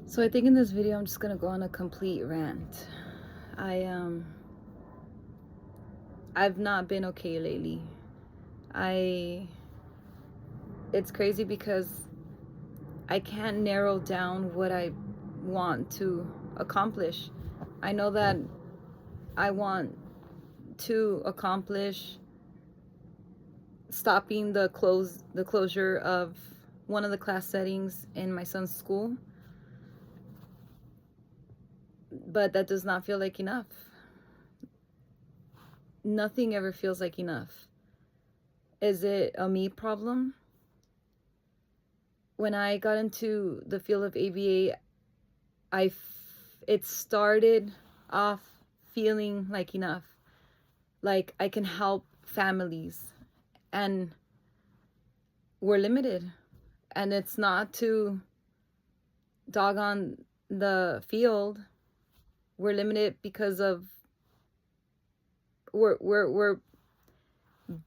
So I think in this video I'm just gonna go on a complete rant. I I've not been okay lately. I It's crazy because I can't narrow down what I want to accomplish. I know that I want to accomplish stopping the closure of one of the class settings in my son's school, but that does not feel like enough. Nothing ever feels like enough. Is it a me problem? When I got into the field of ABA, it started off feeling like enough. Like I can help families, and we're limited. And it's not to dog on the field. We're limited because of we're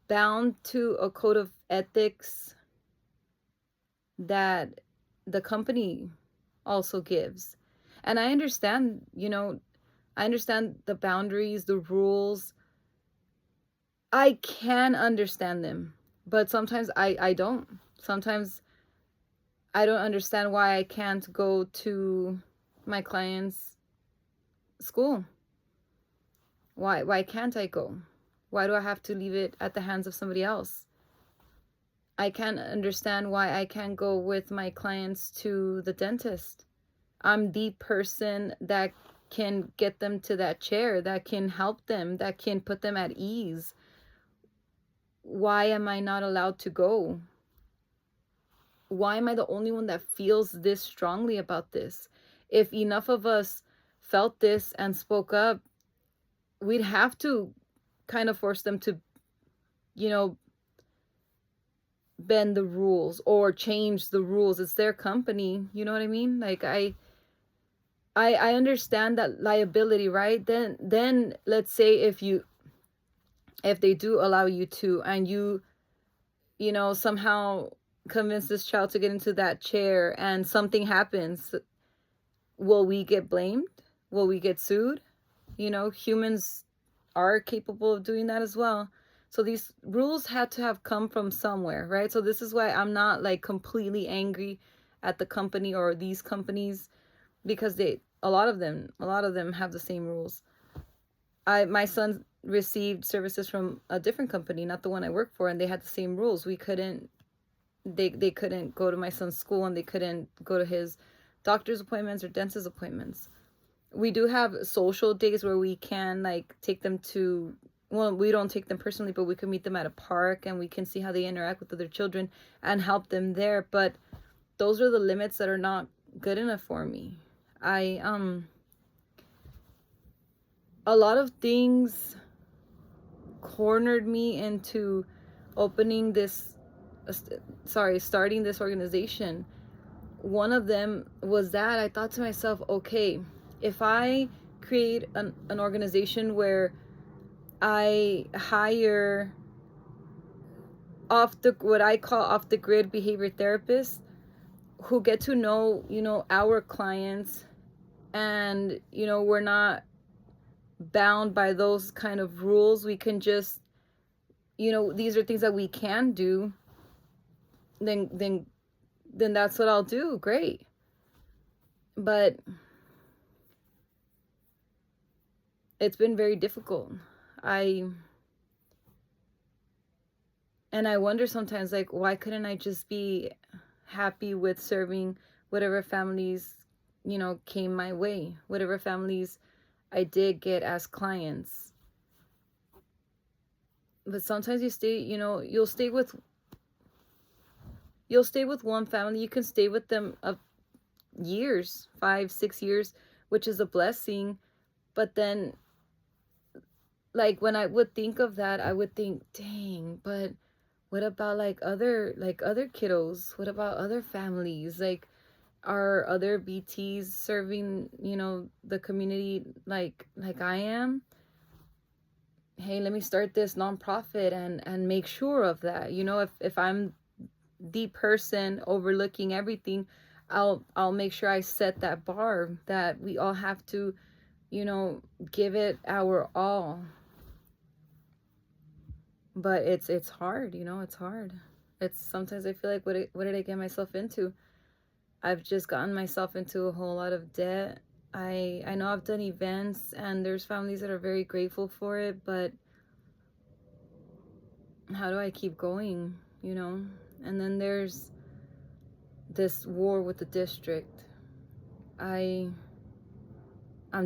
bound to a code of ethics that the company also gives. And I understand, I understand the boundaries, the rules. I can understand them, but sometimes I don't. Sometimes I don't understand why I can't go to my client's school. Why can't I go? Why do I have to leave it at the hands of somebody else? I can't understand why I can't go with my clients to the dentist. I'm the person that can get them to that chair, that can help them, that can put them at ease. Why am I not allowed to go? Why am I the only one that feels this strongly about this? If enough of us felt this and spoke up, we'd have to kind of force them to, you know, bend the rules or change the rules. It's their company, you know what I mean? Like I understand that liability, right? Then let's say if they do allow you to, and somehow convince this child to get into that chair and something happens, will we get blamed? Will we get sued? Humans are capable of doing that as well. So these rules had to have come from somewhere, right? So this is why I'm not like completely angry at the company or these companies, because a lot of them have the same rules. My son received services from a different company, not the one I work for, and they had the same rules. They couldn't go to my son's school, and they couldn't go to his doctor's appointments or dentist appointments. We do have social days where we can like take them to, well, we don't take them personally, but we can meet them at a park and we can see how they interact with other children and help them there. But those are the limits that are not good enough for me. A lot of things cornered me into opening this starting this organization. One of them was that I thought to myself, okay, if I create an organization where I hire what I call off the grid behavior therapists who get to know, our clients, and we're not bound by those kind of rules. We can just, these are things that we can do. Then that's what I'll do. Great. But it's been very difficult. I wonder sometimes, like, why couldn't I just be happy with serving whatever families, came my way, whatever families I did get as clients. But sometimes you stay, you'll stay with one family. You can stay with them years, 5-6 years, which is a blessing. But then, like, when I would think of that, I would think, dang, but what about like other kiddos? What about other families? Like, are other BTs serving, the community like I am? Hey, let me start this nonprofit and make sure of that. If I'm the person overlooking everything, I'll make sure I set that bar that we all have to, give it our all. But it's hard, it's hard. It's sometimes I feel like what did I get myself into? I've just gotten myself into a whole lot of debt. I know I've done events and there's families that are very grateful for it, but how do I keep going, And then there's this war with the district. I'm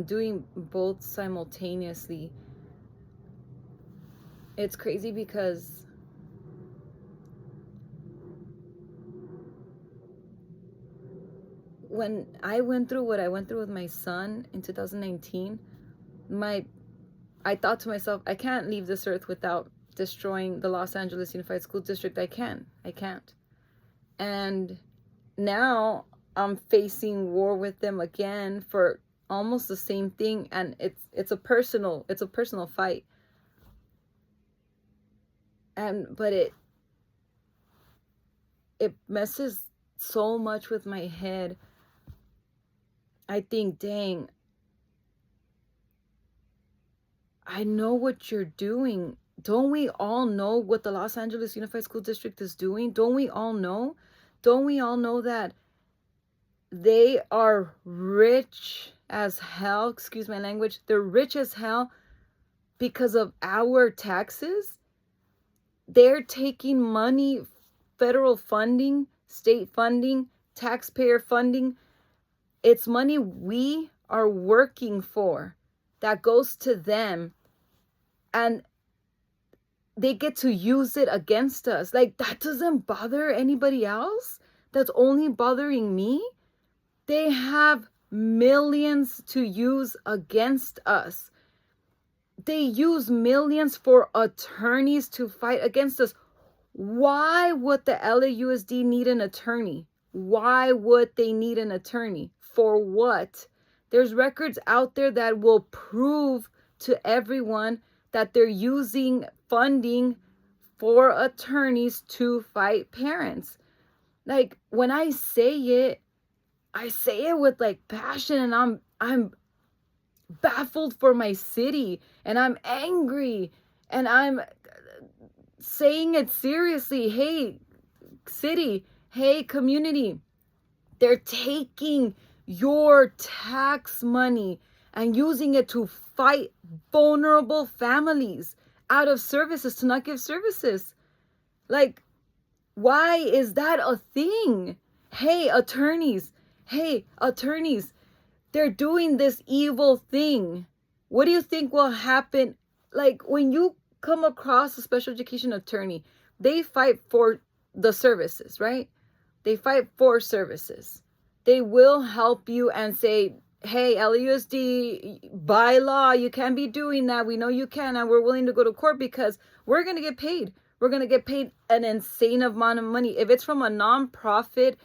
doing both simultaneously. It's crazy because when I went through what I went through with my son in 2019, I thought to myself, I can't leave this earth without destroying the Los Angeles Unified School District. I can't. And now I'm facing war with them again for almost the same thing, and it's a personal fight. But it messes so much with my head. I think, dang, I know what you're doing. Don't we all know what the Los Angeles Unified School District is doing? Don't we all know? Don't we all know that they are rich as hell? Excuse my language. They're rich as hell because of our taxes. They're taking money, federal funding, state funding, taxpayer funding. It's money we are working for that goes to them, and they get to use it against us. Like, that doesn't bother anybody else. That's only bothering me. They have millions to use against us. They use millions for attorneys to fight against us. Why would the LAUSD need an attorney? Why would they need an attorney? For what? There's records out there that will prove to everyone that they're using funding for attorneys to fight parents. Like, when I say it with like passion, and I'm baffled for my city, and I'm angry, and I'm saying it seriously. Hey, city, hey, community, they're taking your tax money and using it to fight vulnerable families out of services, to not give services. Like, why is that a thing? Hey, attorneys, they're doing this evil thing. What do you think will happen? Like, when you come across a special education attorney, they fight for the services, right? They fight for services. They will help you and say, hey, LAUSD, by law, you can't be doing that. We know you can, and we're willing to go to court because we're going to get paid. We're going to get paid an insane amount of money. If it's from a nonprofit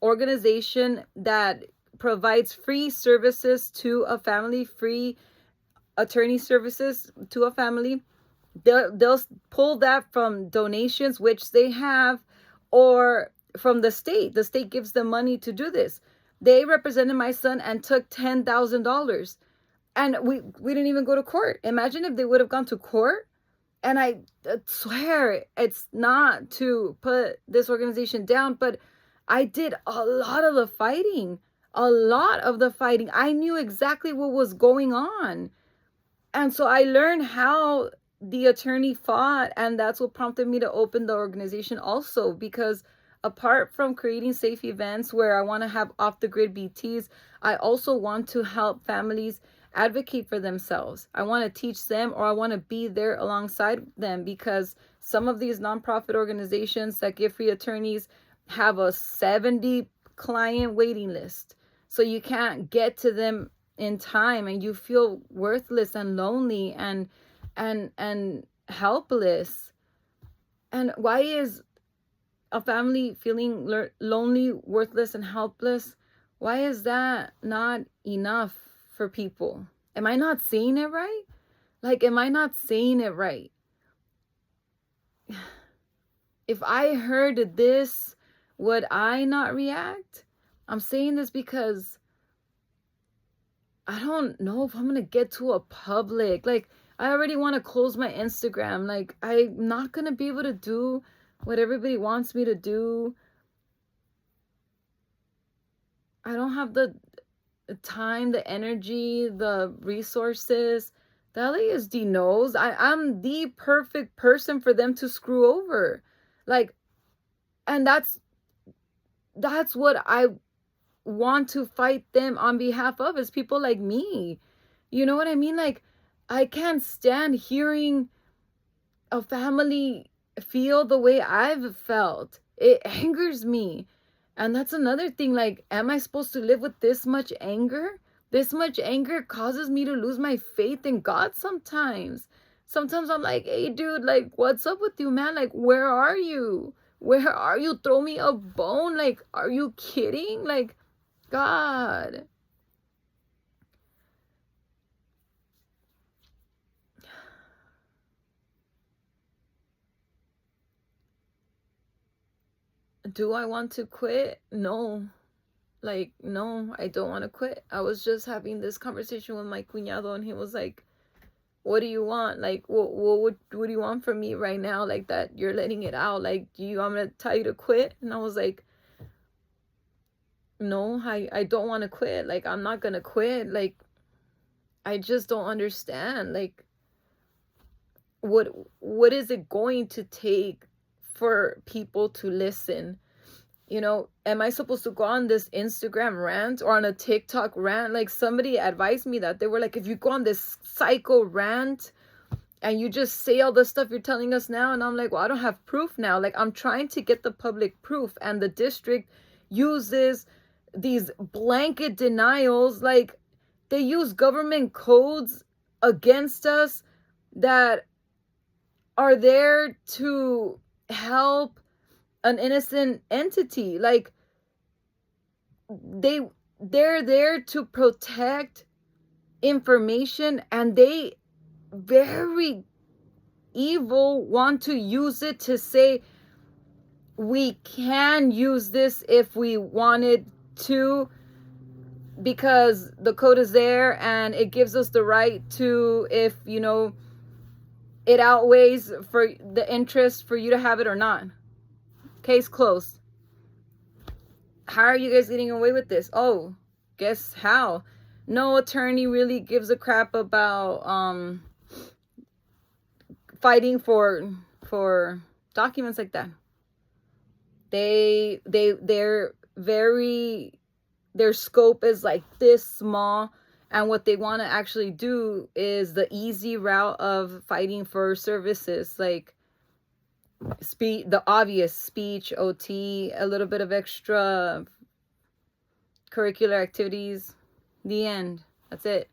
organization that provides free services to a family, free attorney services to a family, they'll pull that from donations, which they have, or from the state. The state gives them money to do this. They represented my son and took $10,000, and we didn't even go to court. Imagine if they would have gone to court. And I swear, it's not to put this organization down, but I did a lot of the fighting. I knew exactly what was going on. And so I learned how the attorney fought, and that's what prompted me to open the organization also, because apart from creating safe events where I want to have off-the-grid BTs, I also want to help families advocate for themselves. I want to teach them, or I want to be there alongside them, because some of these nonprofit organizations that give free attorneys have a 70 client waiting list. So you can't get to them in time, and you feel worthless and lonely and helpless. And why is a family feeling lonely, worthless, and helpless? Why is that not enough for people? Am I not saying it right? Am I not saying it right? If I heard this, would I not react? I'm saying this because I don't know if I'm going to get to a public. Like, I already want to close my Instagram. Like, I'm not going to be able to do what everybody wants me to do. I don't have the time, the energy, the resources. The LASD knows I'm the perfect person for them to screw over. Like, and that's what I want to fight them on behalf of, is people like me. You know what I mean? Like, I can't stand hearing a family feel the way I've felt. It angers me. And that's another thing. Like, am I supposed to live with this much anger? This much anger causes me to lose my faith in God sometimes. Sometimes I'm like, hey, dude, like, what's up with you, man? Like, where are you? Where are you? Throw me a bone. Like, are you kidding? Like, God. Do I want to quit? No. Like, no, I don't want to quit. I was just having this conversation with my cuñado, and he was like, what do you want? Like, what do you want from me right now? Like, that you're letting it out. Like, do you want me to tell you to quit? And I was like, no, I don't want to quit. Like, I'm not going to quit. Like, I just don't understand. Like, what is it going to take for people to listen? You know, am I supposed to go on this Instagram rant or on a TikTok rant? Like, somebody advised me that. They were like, if you go on this psycho rant and you just say all the stuff you're telling us now. And I'm like, well, I don't have proof now. Like, I'm trying to get the public proof. And the district uses these blanket denials. Like, they use government codes against us that are there to help an innocent entity. Like, they're there to protect information, and they very evil want to use it to say we can use this if we wanted to, because the code is there and it gives us the right to, if you know it outweighs for the interest for you to have it or not. Case closed. How are you guys getting away with this? Oh, guess how? No attorney really gives a crap about fighting for documents like that. They're very, their scope is like this small, and what they want to actually do is the easy route of fighting for services, like the obvious speech, OT, a little bit of extra curricular activities, the end. That's it.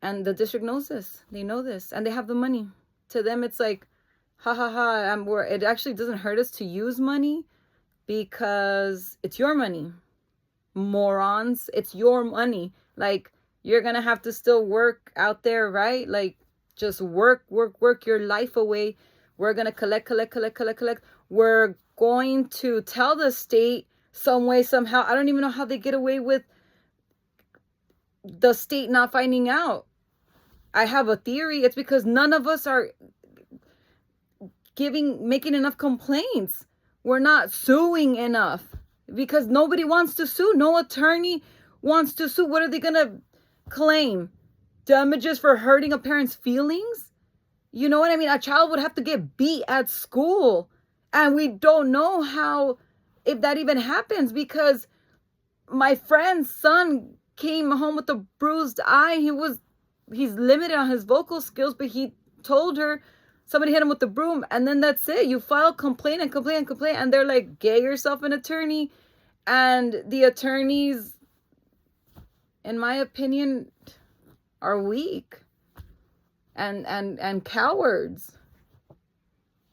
And the district knows this. They know this, and they have the money. To them, it's like, ha ha ha. It actually doesn't hurt us to use money because it's your money. Morons, it's your money. Like, you're gonna have to still work out there, right? Like, just work your life away. We're gonna collect. We're going to tell the state some way, somehow. I don't even know how they get away with the state not finding out. I have a theory. It's because none of us are making enough complaints. We're not suing enough because nobody wants to sue. No attorney wants to sue. What are they gonna claim? Damages for hurting a parent's feelings? You know what I mean? A child would have to get beat at school, and we don't know how, if that even happens, because my friend's son came home with a bruised eye. He's limited on his vocal skills, but he told her somebody hit him with the broom, and then that's it. You file complaint, and they're like, get yourself an attorney. And the attorneys, in my opinion, are weak and cowards.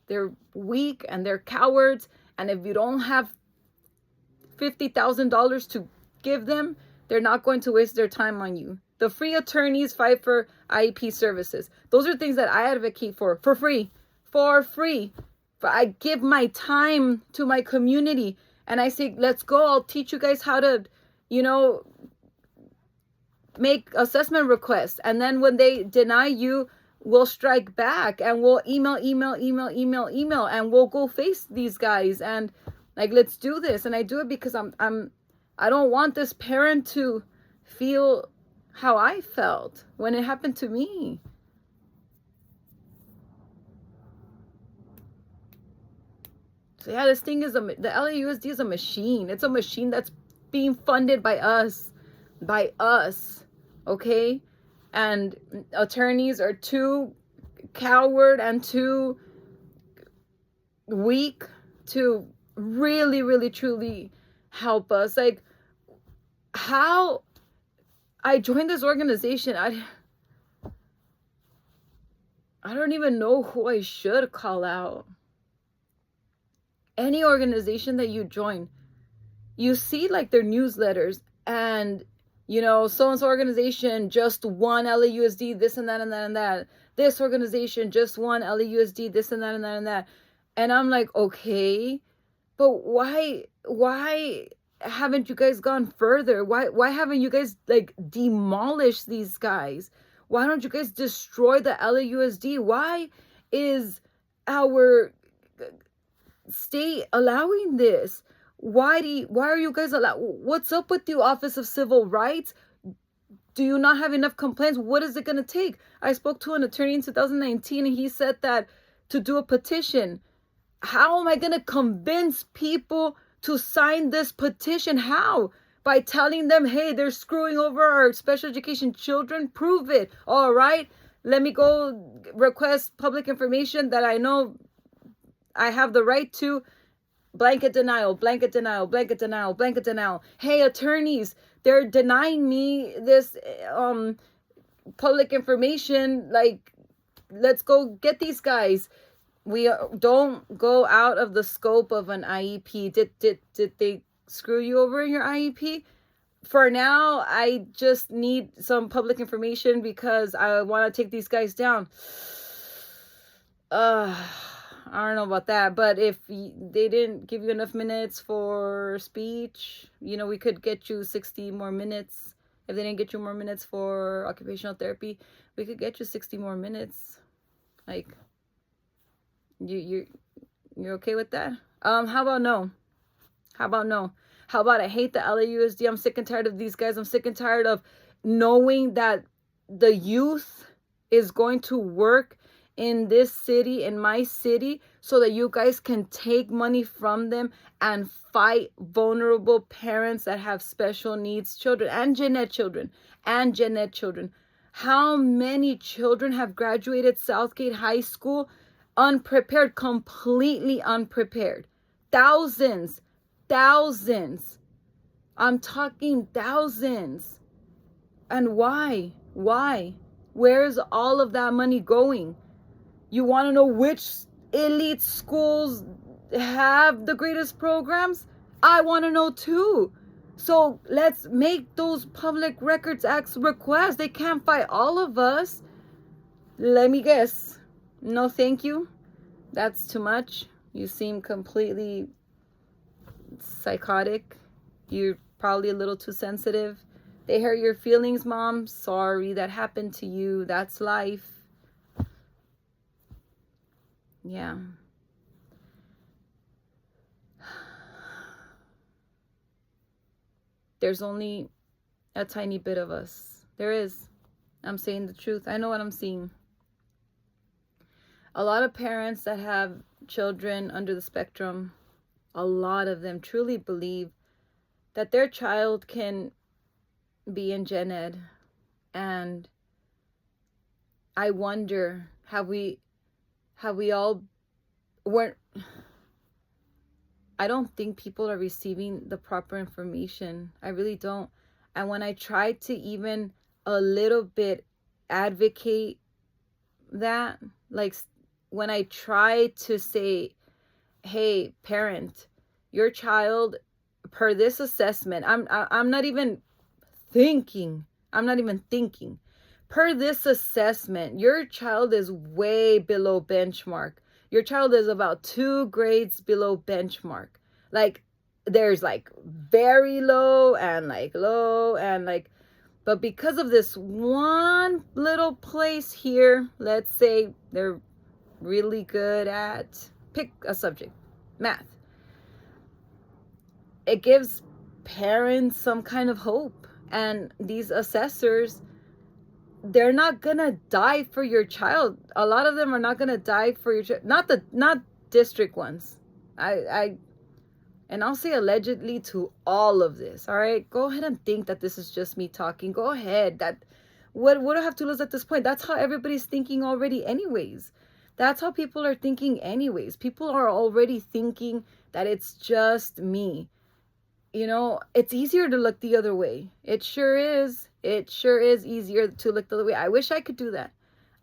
They're weak and they're cowards. And if you don't have $50,000 to give them, they're not going to waste their time on you. The free attorneys fight for IEP services. Those are things that I advocate for free. I give my time to my community. and I say, let's go, I'll teach you guys how to, you know, make assessment requests. And then when they deny you, we'll strike back and we'll email, and we'll go face these guys, and like, let's do this. And I do it because I don't want this parent to feel how I felt when it happened to me. So yeah, this thing is the LAUSD is a machine. It's a machine that's being funded by us, okay? And attorneys are too coward and too weak to really, really, truly help us. Like, how I joined this organization, I don't even know who I should call out. Any organization that you join, you see like their newsletters, and you know, so-and-so organization just won LAUSD, this and that and that and that. This organization just won LAUSD, this and that and that and that. And I'm like, okay, but why haven't you guys gone further? Why haven't you guys like demolished these guys? Why don't you guys destroy the LAUSD? Why is our state allowing this? Why are you guys what's up with you, Office of Civil Rights? Do you not have enough complaints? What is it going to take? I spoke to an attorney in 2019, and he said that to do a petition. How am I going to convince people to sign this petition? How? By telling them, hey, they're screwing over our special education children? Prove it. All right, let me go request public information that I know I have the right to. Blanket denial, blanket denial, blanket denial, blanket denial. Hey, attorneys, they're denying me this public information. Like, let's go get these guys. We don't go out of the scope of an IEP. Did they screw you over in your IEP? For now, I just need some public information because I want to take these guys down. I don't know about that, but if they didn't give you enough minutes for speech, you know, we could get you 60 more minutes. If they didn't get you more minutes for occupational therapy, we could get you 60 more minutes. Like, you're okay with that? How about no? How about I hate the LAUSD? I'm sick and tired of these guys. I'm sick and tired of knowing that the youth is going to work in this city, in my city, so that you guys can take money from them and fight vulnerable parents that have special needs children and gen ed children. How many children have graduated Southgate High School unprepared, completely unprepared? Thousands. I'm talking thousands. And why? Where's all of that money going? You want to know which elite schools have the greatest programs? I want to know too. So let's make those Public Records Act requests. They can't fight all of us. Let me guess. No, thank you. That's too much. You seem completely psychotic. You're probably a little too sensitive. They hurt your feelings, Mom. Sorry, that happened to you. That's life. Yeah. There's only a tiny bit of us. There is. I'm saying the truth. I know what I'm seeing. A lot of parents that have children under the spectrum, a lot of them truly believe that their child can be in gen ed. And I wonder, have we all weren't. I don't think people are receiving the proper information. I really don't. And when I try to even a little bit advocate that, like when I try to say, hey, parent, your child, per this assessment, I'm not even thinking. Per this assessment, your child is way below benchmark. Your child is about 2 grades below benchmark. Like, there's like very low and like low and like, but because of this one little place here, let's say they're really good at, pick a subject, math, it gives parents some kind of hope. And these assessors, they're not gonna die for your child. A lot of them are not gonna die for your child. Not district ones. I and I'll say allegedly to all of this. All right, go ahead and think that this is just me talking. Go ahead. That what do I have to lose at this point? That's how everybody's thinking already, anyways. That's how people are thinking, anyways. People are already thinking that it's just me. You know, it's easier to look the other way. It sure is. It sure is easier to look the other way. I wish I could do that.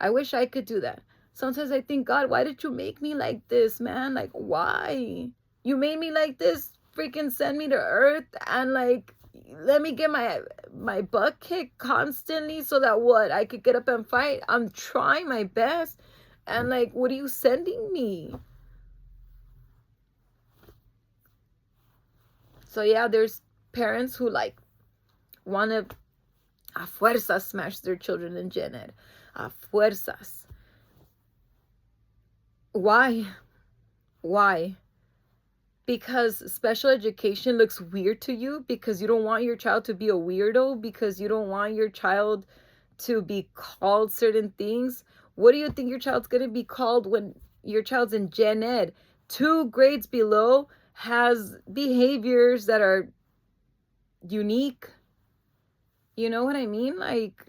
I wish I could do that. Sometimes I think, God, why did you make me like this, man? Like, why? You made me like this, freaking send me to earth and like let me get my butt kicked constantly so that what? I could get up and fight. I'm trying my best. And like, what are you sending me? So yeah, there's parents who like want to a fuerzas smash their children in gen ed. A fuerzas. Why? Why? Because special education looks weird to you, because you don't want your child to be a weirdo, because you don't want your child to be called certain things. What do you think your child's going to be called when your child's in gen ed? 2 grades below has behaviors that are unique. You know what I mean? Like,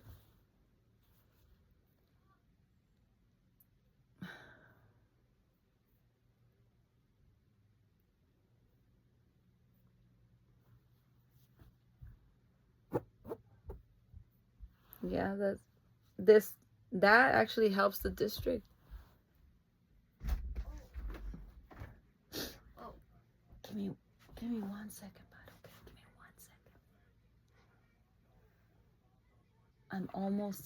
yeah, that actually helps the district. Oh, give me 1 second, bud. Okay, give me 1 second. I'm almost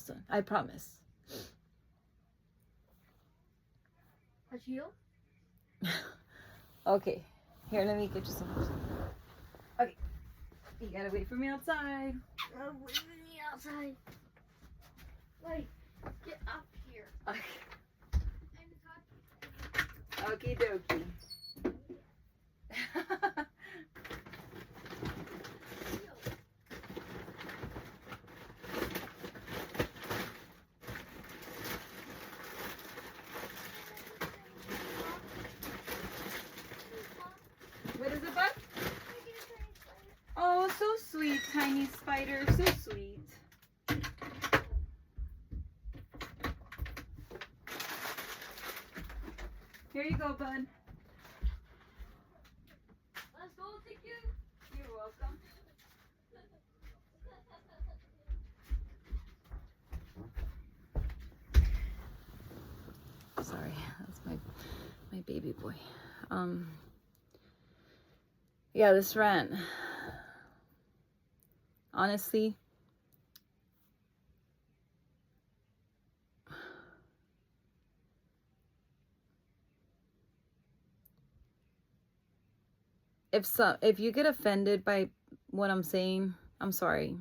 done. I promise. Okay, here, let me get you some. Okay, you gotta wait for me outside. Wait for me outside. Wait, get up here. Okay. Okie dokie. What is it, bud? Oh, so sweet, tiny spider. So sweet. Here you go, bud. Let's go take you. You're welcome. Sorry, that's my baby boy. Yeah, this rant. Honestly, if you get offended by what I'm saying, I'm sorry.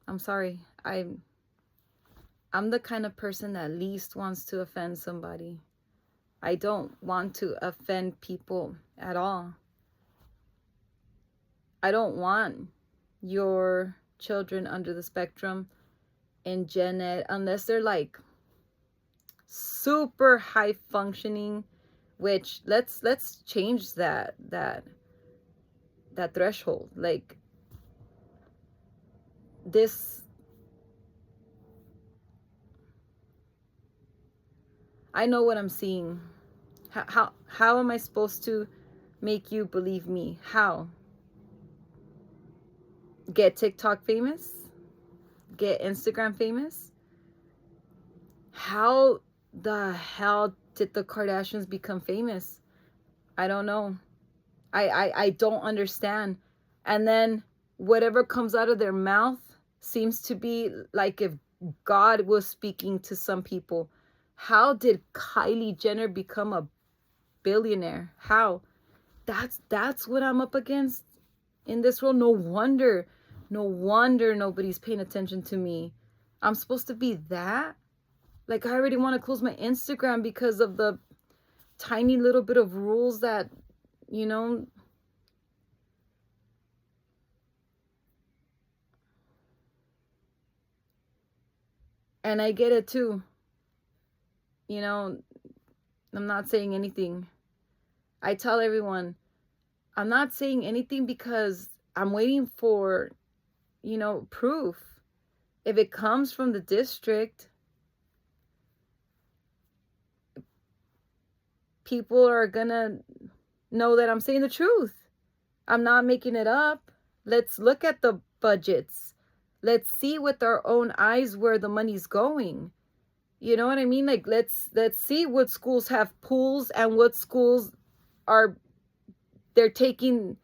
I'm sorry. I'm the kind of person that least wants to offend somebody. I don't want to offend people at all. I don't want your children under the spectrum in gen ed unless they're like super high functioning, which let's change that threshold. Like, this, I know what I'm seeing. How am I supposed to make you believe me? How? Get TikTok famous? Get Instagram famous? How the hell did the Kardashians become famous? I don't know. I don't understand. And then whatever comes out of their mouth seems to be like if God was speaking to some people. How did Kylie Jenner become a billionaire? How? That's what I'm up against in this world. No wonder nobody's paying attention to me. I'm supposed to be that? Like, I already want to close my Instagram because of the tiny little bit of rules that, you know, and I get it too. You know, I'm not saying anything. I tell everyone, I'm not saying anything because I'm waiting for, proof. If it comes from the district, people are gonna know that I'm saying the truth. I'm not making it up. Let's look at the budgets. Let's see with our own eyes where the money's going. You know what I mean? Like, let's see what schools have pools and what schools are they're taking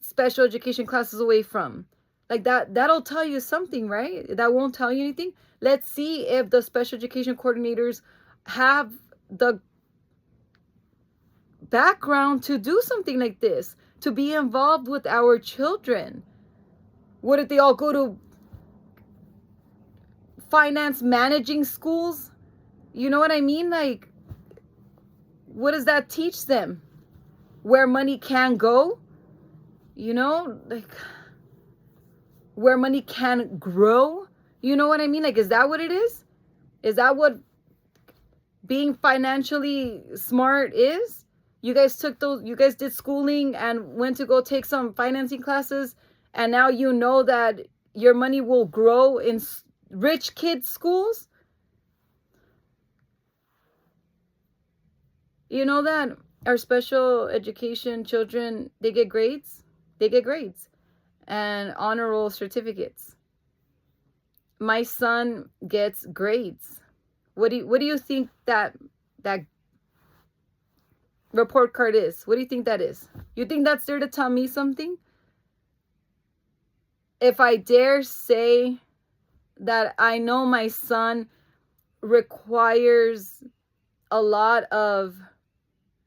special education classes away from. Like, that'll tell you something, right? That won't tell you anything. Let's see if the special education coordinators have the background to do something like this, to be involved with our children. What if they all go to finance managing schools? You know what I mean? Like, what does that teach them? Where money can go? Like, where money can grow? You know what I mean? Like, is that what it is? Is that what being financially smart is? You guys did schooling and went to go take some financing classes, and now you know that your money will grow in rich kids' schools? You know that our special education children, they get grades? They get grades and honor roll certificates. My son gets grades. What do you think that report card is? What do you think that is? You think that's there to tell me something? If I dare say that I know my son requires a lot of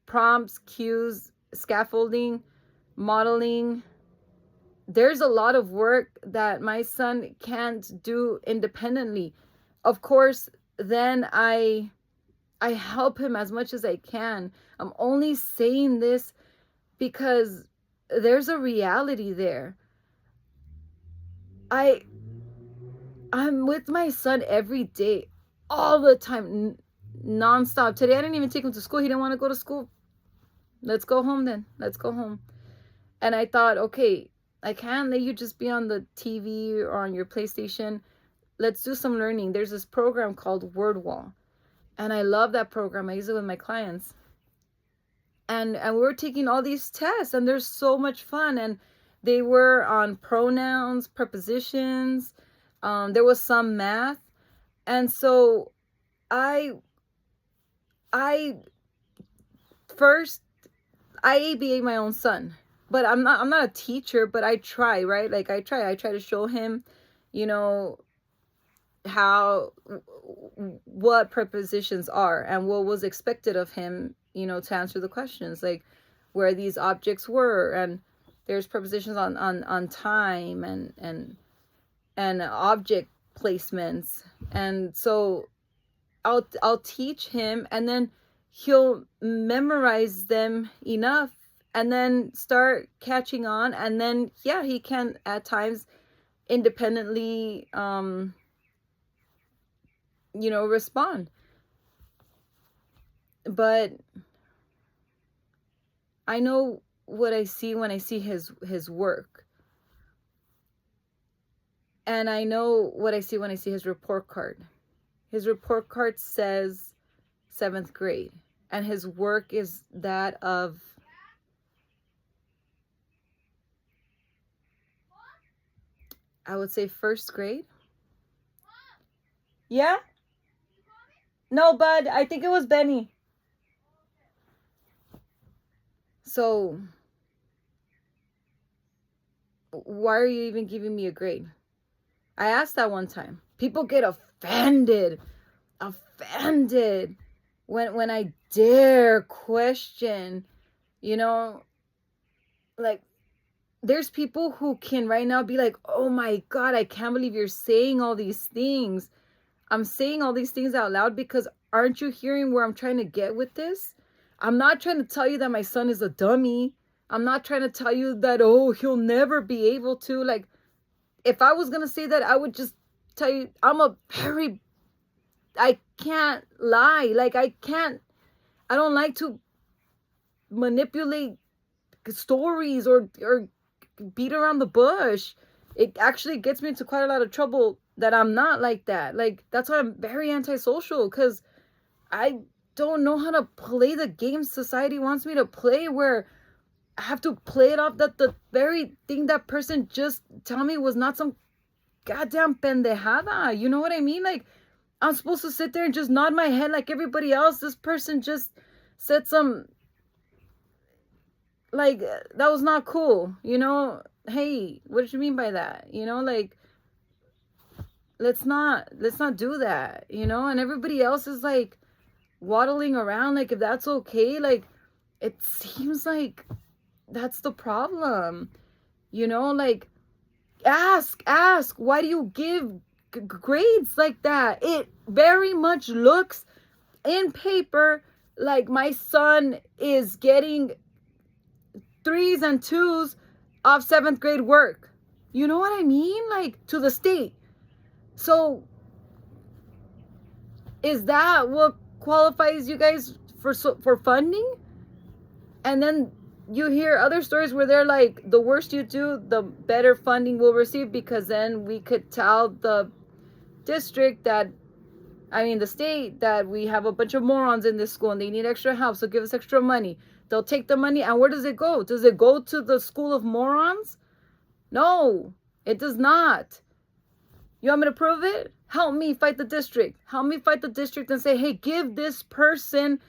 prompts, cues, scaffolding, modeling, there's a lot of work that my son can't do independently. Of course, then I help him as much as I can. I'm only saying this because there's a reality there. I'm with my son every day, all the time, nonstop. Today I didn't even take him to school. He didn't want to go to school. Let's go home then. Let's go home. And I thought, okay, I can't let you just be on the TV or on your PlayStation. Let's do some learning. There's this program called WordWall. And I love that program. I use it with my clients. And we're taking all these tests, and they're so much fun. And they were on pronouns, prepositions. There was some math. And so I first, I ABA my own son. But I'm not a teacher, but I try, right? Like, I try to show him, how, what prepositions are and what was expected of him, to answer the questions, like where these objects were. And there's prepositions on time and object placements. And so I'll teach him, and then he'll memorize them enough and then start catching on. And then, yeah, he can at times independently, respond. But I know what I see when I see his work. And I know what I see when I see his report card. His report card says 7th grade. And his work is that of, I would say, 1st grade. Yeah? No, bud. I think it was Benny. So, why are you even giving me a grade? I asked that one time. People get offended. offended when I dare question, you know, like there's people who can right now be like, "Oh my God, I can't believe you're saying all these things." I'm saying all these things out loud because aren't you hearing where I'm trying to get with this? I'm not trying to tell you that my son is a dummy. I'm not trying to tell you that, oh, he'll never be able to. Like, if I was going to say that, I would just tell you, I can't lie. Like, I don't like to manipulate stories or beat around the bush. It actually gets me into quite a lot of trouble that I'm not like that. Like, that's why I'm very antisocial, because I don't know how to play the game society wants me to play, where I have to play it off that the very thing that person just tell me was not some goddamn pendejada. You know what I mean? Like, I'm supposed to sit there and just nod my head like everybody else. This person just said some, like, that was not cool. Hey, what did you mean by that? Like, let's not do that. And everybody else is like waddling around like if that's okay. Like, it seems like that's the problem. Like, ask why do you give grades like that? It very much looks in paper like my son is getting 3s and 2s off 7th grade work. You know what I mean? Like, to the state. So is that what qualifies you guys for funding? And then you hear other stories where they're like, the worse you do, the better funding we'll receive, because then we could tell the district that, I mean, the state, that we have a bunch of morons in this school and they need extra help, so give us extra money. They'll take the money, and where does it go? Does it go to the school of morons? No, it does not. You want me to prove it? Help me fight the district. Help me fight the district and say, hey, give this person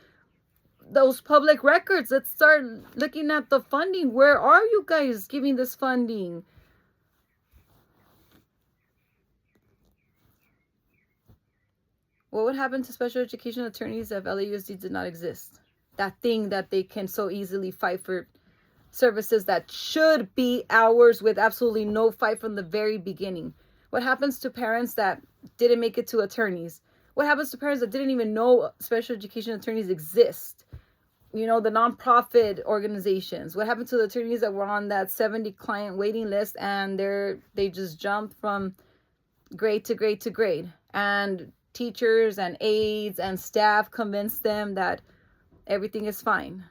those public records. Let's start looking at the funding. Where are you guys giving this funding? What would happen to special education attorneys if LAUSD did not exist? That thing that they can so easily fight for services that should be ours with absolutely no fight from the very beginning. What happens to parents that didn't make it to attorneys? What happens to parents that didn't even know special education attorneys exist? The nonprofit organizations. What happened to the attorneys that were on that 70 client waiting list and they just jumped from grade to grade to grade? And teachers and aides and staff convinced them that everything is fine.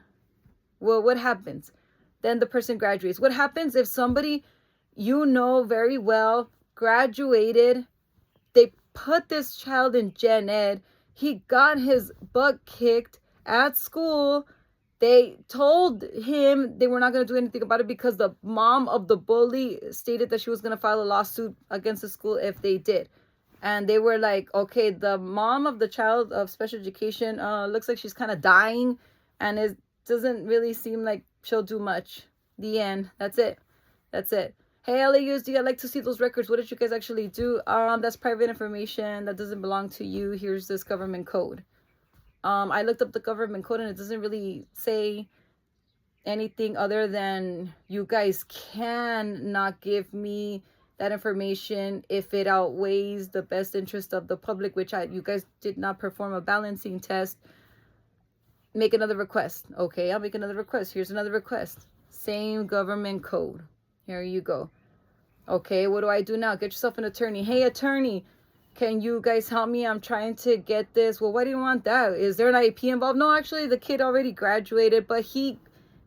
Well, what happens? Then the person graduates. What happens if somebody very well graduated, they put this child in gen ed, he got his butt kicked at school, they told him they were not going to do anything about it because the mom of the bully stated that she was going to file a lawsuit against the school if they did. And they were like, okay, the mom of the child of special education looks like she's kind of dying, and it doesn't really seem like she'll do much. The end. That's it. Hey, LAUSD, I'd like to see those records. What did you guys actually do? That's private information. That doesn't belong to you. Here's this government code. I looked up the government code, and it doesn't really say anything other than you guys can not give me that information if it outweighs the best interest of the public, which you guys did not perform a balancing test. Make another request. Okay, I'll make another request. Here's another request. Same government code. Here you go. Okay, what do I do now? Get yourself an attorney. Hey, attorney, can you guys help me? I'm trying to get this. Well, why do you want that? Is there an IEP involved? No, actually, the kid already graduated, but he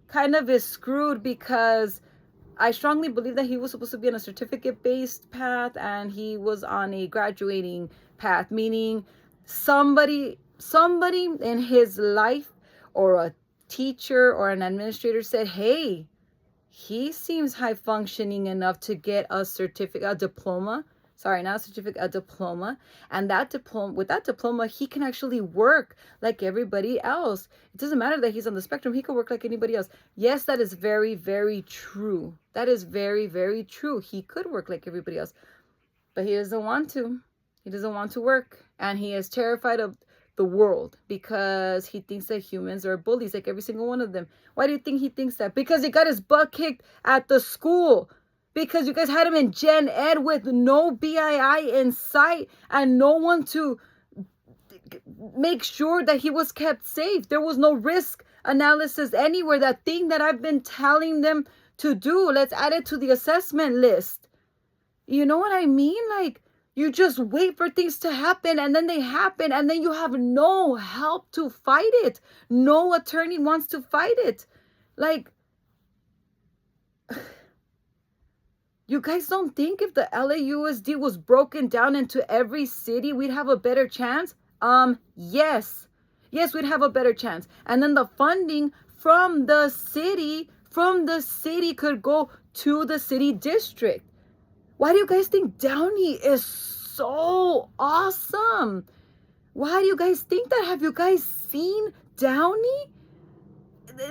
kind of is screwed because I strongly believe that he was supposed to be on a certificate-based path and he was on a graduating path, meaning somebody in his life or a teacher or an administrator said, hey, he seems high functioning enough to get a certificate, a diploma. Sorry, not a certificate, a diploma. And with that diploma, he can actually work like everybody else. It doesn't matter that he's on the spectrum. He can work like anybody else. Yes, that is very, very true. That is very, very true. He could work like everybody else, but he doesn't want to. He doesn't want to work. And he is terrified of the world because he thinks that humans are bullies, like every single one of them. Why do you think he thinks that? Because he got his butt kicked at the school. Because you guys had him in Gen Ed with no BII in sight and no one to make sure that he was kept safe. There was no risk analysis anywhere. That thing that I've been telling them to do, let's add it to the assessment list. You know what I mean? Like, you just wait for things to happen and then they happen and then you have no help to fight it. No attorney wants to fight it. Like, you guys don't think if the LAUSD was broken down into every city, we'd have a better chance? Yes. Yes, we'd have a better chance. And then the funding from the city could go to the city district. Why do you guys think Downey is so awesome? Why do you guys think that? Have you guys seen Downey?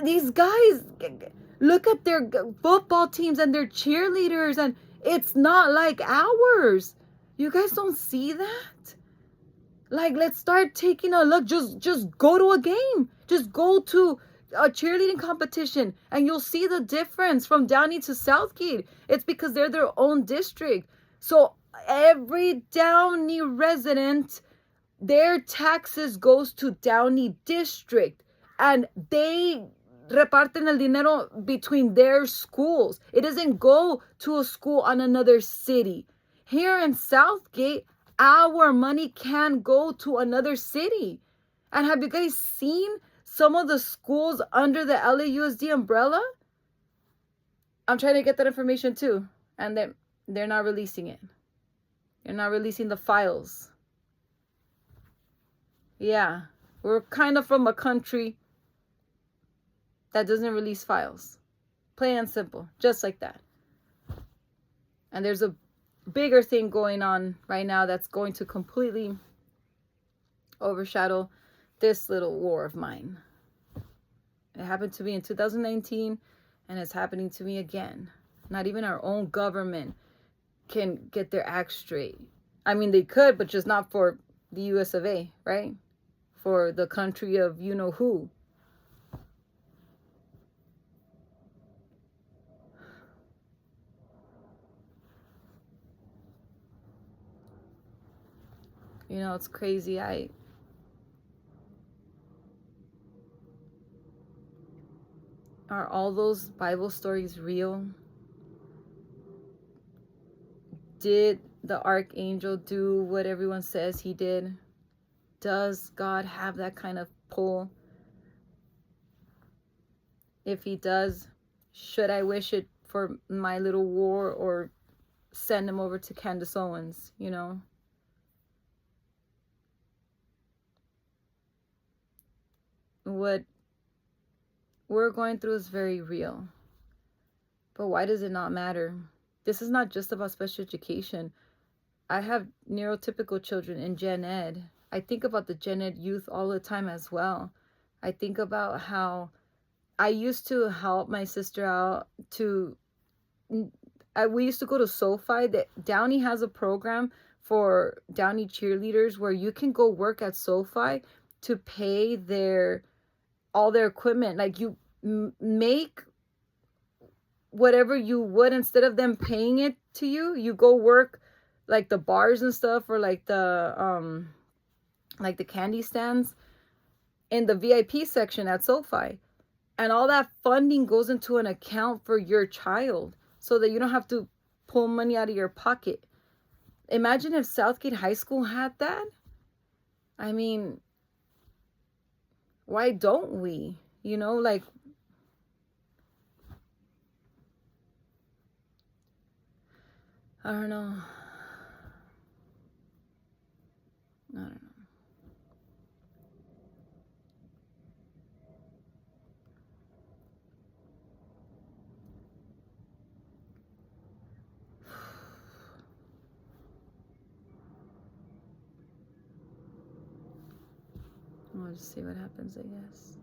These guys, look at their football teams and their cheerleaders, and it's not like ours. You guys don't see that? Like, let's start taking a look. Just go to a game. Just go to a cheerleading competition and you'll see the difference from Downey to Southgate. It's because they're their own district. So every Downey resident, their taxes goes to Downey district and they reparten el dinero between their schools. It doesn't go to a school on another city. Here in Southgate, our money can go to another city. And have you guys seen some of the schools under the LAUSD umbrella? I'm trying to get that information too. And they're not releasing it. They're not releasing the files. Yeah, we're kind of from a country that doesn't release files. Plain and simple, just like that. And there's a bigger thing going on right now that's going to completely overshadow this little war of mine. It happened to me in 2019 and it's happening to me again. Not even our own government can get their act straight. I mean, they could, but just not for the US of A, right? For the country of you know who. You know, it's crazy. Are all those Bible stories real? Did the archangel do what everyone says he did? Does God have that kind of pull? If he does, should I wish it for my little war or send him over to Candace Owens, you know? What we're going through is very real. But why does it not matter? This is not just about special education. I have neurotypical children in Gen Ed. I think about the Gen Ed youth all the time as well. I think about how I used to help my sister out we used to go to SoFi. Downey has a program for Downey cheerleaders where you can go work at SoFi to pay all their equipment. Like, you make whatever you would, instead of them paying it to you, you go work like the bars and stuff, or like the candy stands in the VIP section at SoFi. And all that funding goes into an account for your child so that you don't have to pull money out of your pocket. Imagine if Southgate High School had that. I mean, why don't we? You know, like, I don't know. I don't know. We'll just see what happens, I guess.